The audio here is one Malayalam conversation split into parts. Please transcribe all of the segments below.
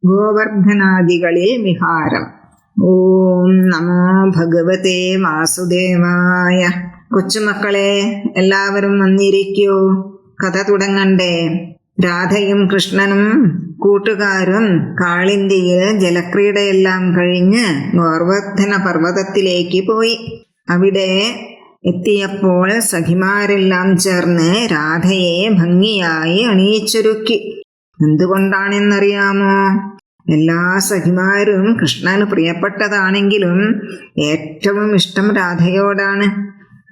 ഗോവർദ്ധനാദികളിൽ വിഹാരം. ഓം നമോ ഭഗവതേ വാസുദേവായ. കൊച്ചുമക്കളെ, എല്ലാവരും വന്നിരിക്കൂ. കഥ തുടങ്ങണ്ടേ? രാധയും കൃഷ്ണനും കൂട്ടുകാരും കാളിന്തിയിൽ ജലക്രീഡയെല്ലാം കഴിഞ്ഞ് ഗോവർദ്ധന പർവ്വതത്തിലേക്ക് പോയി. അവിടെ എത്തിയപ്പോൾ സഖിമാരെല്ലാം ചേർന്ന് രാധയെ ഭംഗിയായി അണിയിച്ചൊരുക്കി. എന്തുകൊണ്ടാണെന്നറിയാമോ? എല്ലാ സഖിമാരും കൃഷ്ണന് പ്രിയപ്പെട്ടതാണെങ്കിലും ഏറ്റവും ഇഷ്ടം രാധയോടാണ്.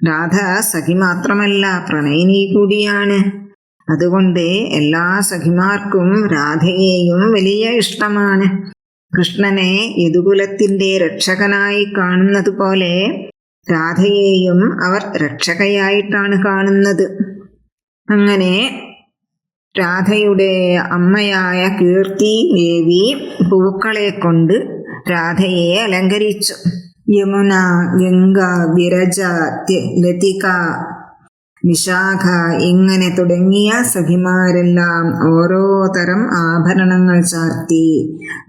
രാധ സഖി മാത്രമല്ല, പ്രണയിനി കൂടിയാണ്. അതുകൊണ്ട് എല്ലാ സഖിമാർക്കും രാധയെയും വലിയ ഇഷ്ടമാണ്. കൃഷ്ണനെ യദുകുലത്തിന്റെ രക്ഷകനായി കാണുന്നത് പോലെ രാധയെയും അവർ രക്ഷകയായിട്ടാണ് കാണുന്നത്. അങ്ങനെ രാധയുടെ അമ്മയായ കീർത്തി ദേവി പൂക്കളെ കൊണ്ട് രാധയെ അലങ്കരിച്ചു. യമുന, ഗംഗ, വിരജ, ലതിക, വിശാഖ ഇങ്ങനെ തുടങ്ങിയ സഖിമാരെല്ലാം ഓരോ തരം ആഭരണങ്ങൾ ചാർത്തി,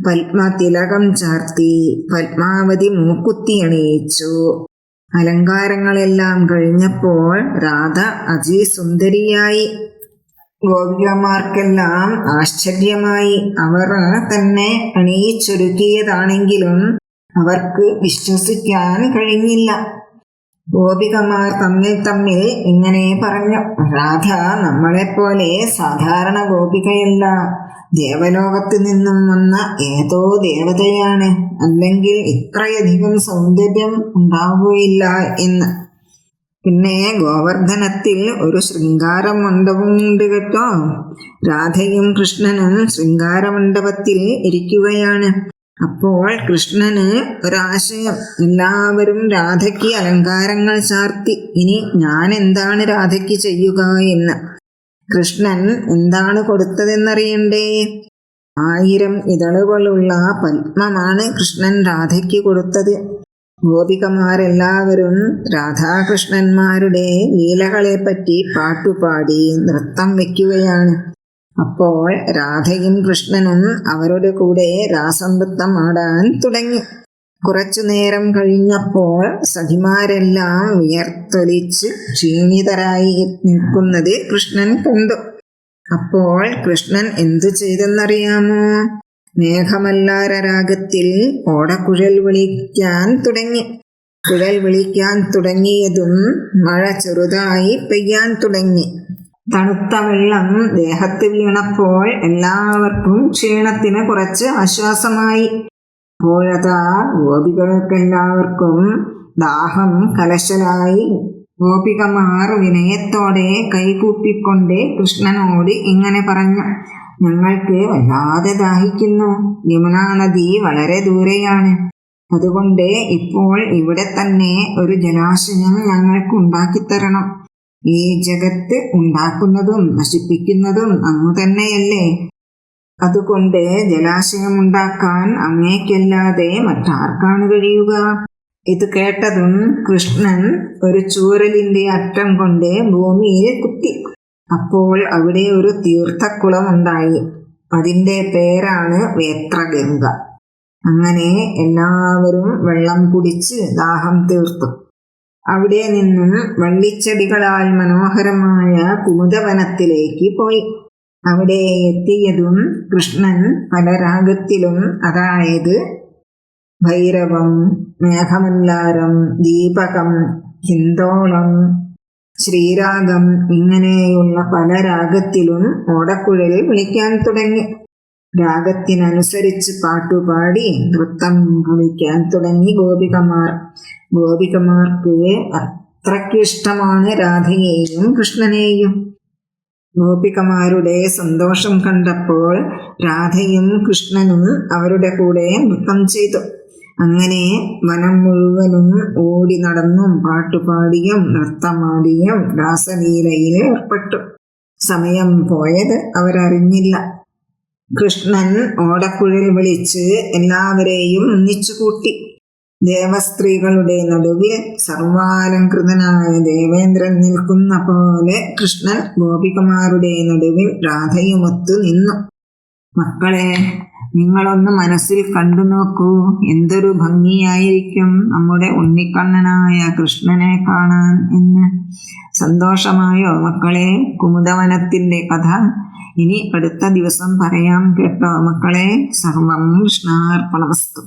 പത്മതിലകം ചാർത്തി, പത്മാവതി മൂക്കുത്തി അണിയിച്ചു. അലങ്കാരങ്ങളെല്ലാം കഴിഞ്ഞപ്പോൾ രാധ അതിസുന്ദരിയായി. ഗോപികമാർക്കെല്ലാം ആശ്ചര്യമായി. അവർ തന്നെ അണിയിച്ചൊരുക്കിയതാണെങ്കിലും അവർക്ക് വിശ്വസിക്കാൻ കഴിഞ്ഞില്ല. ഗോപികമാർ തമ്മിൽ ഇങ്ങനെ പറഞ്ഞു: രാധ നമ്മളെപ്പോലെ സാധാരണ ഗോപികയല്ല, ദേവലോകത്ത് നിന്നും വന്ന ഏതോ ദേവതയാണ്, അല്ലെങ്കിൽ ഇത്രയധികം സൗന്ദര്യം ഉണ്ടാവുകയില്ല എന്ന്. പിന്നെ ഗോവർദ്ധനത്തിൽ ഒരു ശൃംഗാര മണ്ഡപമുണ്ട് കേട്ടോ. രാധയും കൃഷ്ണനും ശൃംഗാര മണ്ഡപത്തിൽ ഇരിക്കുകയാണ്. അപ്പോൾ കൃഷ്ണന് ഒരാശയം. എല്ലാവരും രാധയ്ക്ക് അലങ്കാരങ്ങൾ ചാർത്തി. ഇനി ഞാൻ എന്താണ് രാധയ്ക്ക് ചെയ്യുക എന്ന്. കൃഷ്ണൻ എന്താണ് കൊടുത്തതെന്നറിയണ്ടേ? 1000 ഇതളുകളുള്ള പത്മമാണ് കൃഷ്ണൻ രാധയ്ക്ക് കൊടുത്തത്. ഗോപികമാരെല്ലാവരും രാധാകൃഷ്ണന്മാരുടെ ലീലകളെപ്പറ്റി പാട്ടുപാടി നൃത്തം വയ്ക്കുകയാണ്. അപ്പോൾ രാധയും കൃഷ്ണനും അവരുടെ കൂടെ രാസനൃത്തം ആടാൻ തുടങ്ങി. കുറച്ചു നേരം കഴിഞ്ഞപ്പോൾ സഖിമാരെല്ലാം വിയർത്തൊലിച്ച് ക്ഷീണിതരായി നിൽക്കുന്നത് കൃഷ്ണൻ കണ്ടു. അപ്പോൾ കൃഷ്ണൻ എന്തു ചെയ്തെന്നറിയാമോ? മേഘമല്ലാര രാഗത്തിൽ ഓടക്കുഴൽ വിളിക്കാൻ തുടങ്ങി. കുഴൽ വിളിക്കാൻ തുടങ്ങിയതും മഴ ചെറുതായി പെയ്യാൻ തുടങ്ങി. തണുത്ത വെള്ളം ദേഹത്ത് വീണപ്പോൾ എല്ലാവർക്കും ക്ഷീണത്തിന് കുറച്ച് ആശ്വാസമായി. അപ്പോഴതാ ഗോപികൾക്കെല്ലാവർക്കും ദാഹം കലശലായി. ഗോപികമാർ വിനയത്തോടെ കൈകൂപ്പിക്കൊണ്ട് കൃഷ്ണനോട് ഇങ്ങനെ പറഞ്ഞു: ഞങ്ങൾക്ക് വല്ലാതെ ദാഹിക്കുന്നു. യമുനാ നദി വളരെ ദൂരെയാണ്. അതുകൊണ്ട് ഇപ്പോൾ ഇവിടെ തന്നെ ഒരു ജലാശയം ഞങ്ങൾക്ക് ഉണ്ടാക്കിത്തരണം. ഈ ജഗത്ത് ഉണ്ടാക്കുന്നതും നശിപ്പിക്കുന്നതും അങ്ങ് തന്നെയല്ലേ. അതുകൊണ്ട് ജലാശയമുണ്ടാക്കാൻ അങ്ങേക്കല്ലാതെ മറ്റാർക്കാണ് കഴിയുക? ഇത് കേട്ടതും കൃഷ്ണൻ ഒരു ചൂരലിന്റെ അറ്റം കൊണ്ട് ഭൂമിയിൽ കുത്തി. അപ്പോൾ അവിടെ ഒരു തീർത്ഥക്കുളം ഉണ്ടായി. അതിൻ്റെ പേരാണ് വേത്രഗംഗ. അങ്ങനെ എല്ലാവരും വെള്ളം കുടിച്ച് ദാഹം തീർത്തു. അവിടെ നിന്നും വള്ളിച്ചെടികളാൽ മനോഹരമായ കുമുദവനത്തിലേക്ക് പോയി. അവിടെ എത്തിയതും കൃഷ്ണൻ പല രാഗത്തിലും, അതായത് ഭൈരവം, മേഘമല്ലാരം, ദീപകം, ഹിന്ദോളം, ശ്രീരാഗം ഇങ്ങനെയുള്ള പല രാഗത്തിലും ഓടക്കുഴൽ വിളിക്കാൻ തുടങ്ങി. രാഗത്തിനനുസരിച്ച് പാട്ടുപാടി നൃത്തം വിളിക്കാൻ തുടങ്ങി ഗോപികമാർ. ഗോപികമാർക്ക് അത്രയ്ക്ക് ഇഷ്ടമാണ് രാധയെയും കൃഷ്ണനെയും. ഗോപികമാരുടെ സന്തോഷം കണ്ടപ്പോൾ രാധയും കൃഷ്ണനും അവരുടെ കൂടെ നൃത്തം ചെയ്തു. അങ്ങനെ വനം മുഴുവനും ഓടി നടന്നും പാട്ടുപാടിയും നൃത്തമാടിയും രാസലീലയിൽ ഏർപ്പെട്ടു. സമയം പോയത് അവരറിഞ്ഞില്ല. കൃഷ്ണൻ ഓടക്കുഴൽ വിളിച്ച് എല്ലാവരെയും ഒന്നിച്ചുകൂട്ടി. ദേവസ്ത്രീകളുടെ നടുവിൽ സർവാലങ്കൃതനായ ദേവേന്ദ്രൻ നിൽക്കുന്ന പോലെ കൃഷ്ണൻ ഗോപികമാരുടെ നടുവിൽ രാധയുമൊത്തു നിന്നു. മക്കളെ, നിങ്ങളൊന്ന് മനസ്സിൽ കണ്ടു നോക്കൂ, എന്തൊരു ഭംഗിയായിരിക്കും നമ്മുടെ ഉണ്ണിക്കണ്ണനായ കൃഷ്ണനെ കാണാൻ എന്ന്. സന്തോഷമായോ മക്കളെ കുമുദവനത്തിന്റെ കഥ? ഇനി അടുത്ത ദിവസം പറയാം കേട്ടോ മക്കളെ. സർവം കൃഷ്ണാർപ്പണമസ്തു.